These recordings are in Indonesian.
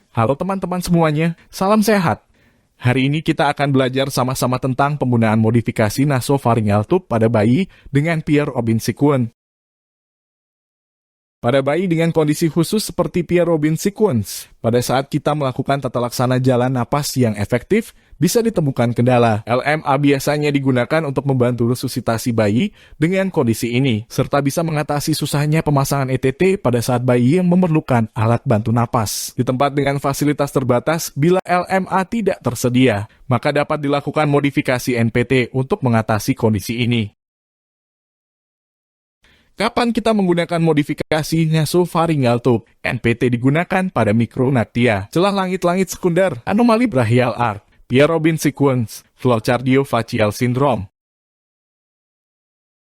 Halo teman-teman semuanya, salam sehat. Hari ini kita akan belajar sama-sama tentang penggunaan modifikasi nasopharyngeal tube pada bayi dengan Pierre Robin sequence. Pada bayi dengan kondisi khusus seperti Pierre Robin sequence, pada saat kita melakukan tata laksana jalan napas yang efektif, bisa ditemukan kendala. LMA biasanya digunakan untuk membantu resusitasi bayi dengan kondisi ini, serta bisa mengatasi susahnya pemasangan ETT pada saat bayi yang memerlukan alat bantu napas. Di tempat dengan fasilitas terbatas, bila LMA tidak tersedia, maka dapat dilakukan modifikasi NPT untuk mengatasi kondisi ini. Kapan kita menggunakan modifikasi nasopharyngeal tube? NPT digunakan pada mikronactia, celah langit-langit sekunder, anomali brachial arc, Pierre Robin sequence, Faucidio-Facial syndrome.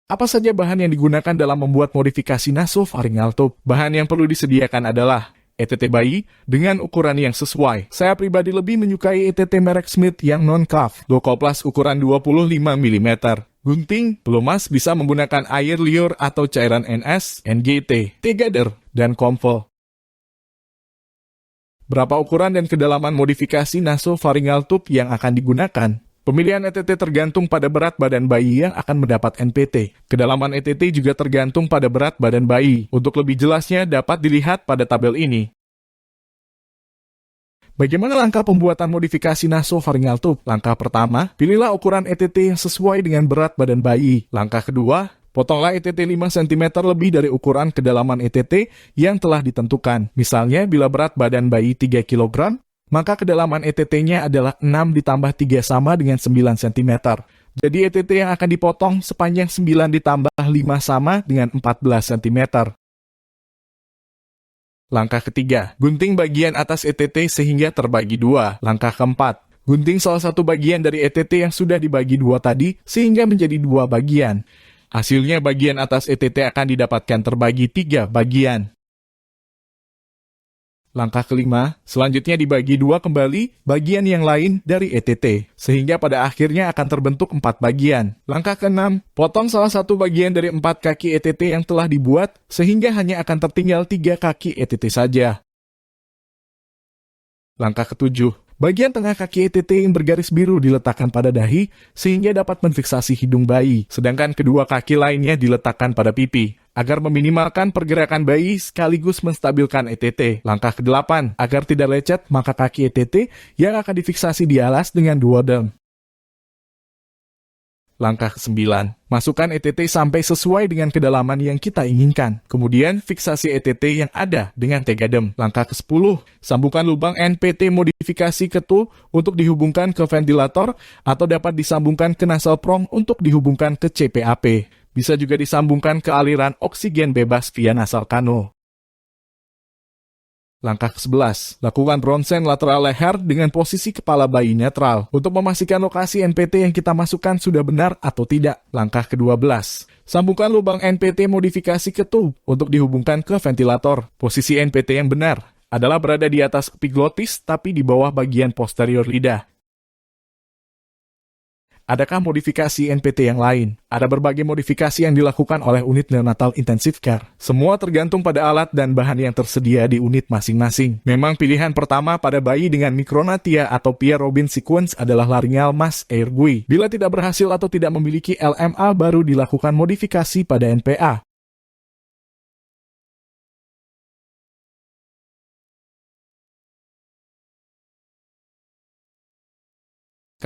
Apa saja bahan yang digunakan dalam membuat modifikasi nasopharyngeal tube? Bahan yang perlu disediakan adalah ETT bayi dengan ukuran yang sesuai. Saya pribadi lebih menyukai ETT merek Smith yang non-cuff, Docoplas ukuran 25 mm. Gunting, pelumas bisa menggunakan air liur atau cairan NS, NGT, Tegader, dan Comfort. Berapa ukuran dan kedalaman modifikasi nasopharyngeal tube yang akan digunakan? Pemilihan ETT tergantung pada berat badan bayi yang akan mendapat NPT. Kedalaman ETT juga tergantung pada berat badan bayi. Untuk lebih jelasnya dapat dilihat pada tabel ini. Bagaimana langkah pembuatan modifikasi nasopharyngeal tube? Langkah pertama, pilihlah ukuran ETT yang sesuai dengan berat badan bayi. Langkah kedua, potonglah ETT 5 cm lebih dari ukuran kedalaman ETT yang telah ditentukan. Misalnya, bila berat badan bayi 3 kg, maka kedalaman ETT-nya adalah 6 ditambah 3 sama dengan 9 cm. Jadi ETT yang akan dipotong sepanjang 9 ditambah 5 sama dengan 14 cm. Langkah ketiga, gunting bagian atas ETT sehingga terbagi dua. Langkah keempat, gunting salah satu bagian dari ETT yang sudah dibagi dua tadi sehingga menjadi dua bagian. Hasilnya bagian atas ETT akan didapatkan terbagi 3 bagian. Langkah kelima, selanjutnya dibagi dua kembali bagian yang lain dari ETT, sehingga pada akhirnya akan terbentuk 4 bagian. Langkah keenam, potong salah satu bagian dari 4 kaki ETT yang telah dibuat, sehingga hanya akan tertinggal 3 kaki ETT saja. Langkah ketujuh, bagian tengah kaki ETT yang bergaris biru diletakkan pada dahi, sehingga dapat menfiksasi hidung bayi, sedangkan kedua kaki lainnya diletakkan pada pipi, agar meminimalkan pergerakan bayi sekaligus menstabilkan ETT. Langkah ke-8, agar tidak lecet, maka kaki ETT yang akan difiksasi di alas dengan duodem. Langkah ke-9, masukkan ETT sampai sesuai dengan kedalaman yang kita inginkan. Kemudian, fiksasi ETT yang ada dengan tegadem. Langkah ke-10, sambungkan lubang NPT modifikasi ke tube untuk dihubungkan ke ventilator atau dapat disambungkan ke nasal prong untuk dihubungkan ke CPAP. Bisa juga disambungkan ke aliran oksigen bebas via nasal kanul. Langkah ke-11, lakukan ronsen lateral leher dengan posisi kepala bayi netral untuk memastikan lokasi NPT yang kita masukkan sudah benar atau tidak. Langkah ke-12, sambungkan lubang NPT modifikasi ke tube untuk dihubungkan ke ventilator. Posisi NPT yang benar adalah berada di atas epiglotis tapi di bawah bagian posterior lidah. Adakah modifikasi NPT yang lain? Ada berbagai modifikasi yang dilakukan oleh unit neonatal intensive care. Semua tergantung pada alat dan bahan yang tersedia di unit masing-masing. Memang pilihan pertama pada bayi dengan mikronatia atau Pierre Robin sequence adalah laryngeal mass airway. Bila tidak berhasil atau tidak memiliki LMA, baru dilakukan modifikasi pada NPA.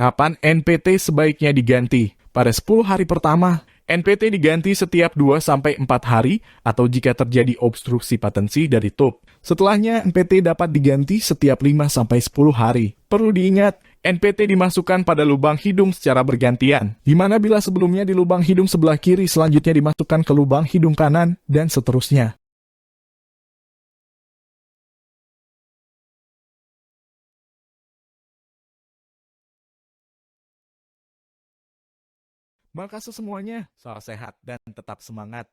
Kapan NPT sebaiknya diganti? Pada 10 hari pertama, NPT diganti setiap 2-4 hari atau jika terjadi obstruksi patensi dari tube. Setelahnya, NPT dapat diganti setiap 5-10 hari. Perlu diingat, NPT dimasukkan pada lubang hidung secara bergantian, di mana bila sebelumnya di lubang hidung sebelah kiri, selanjutnya dimasukkan ke lubang hidung kanan, dan seterusnya. Makasih semuanya, salam sehat dan tetap semangat.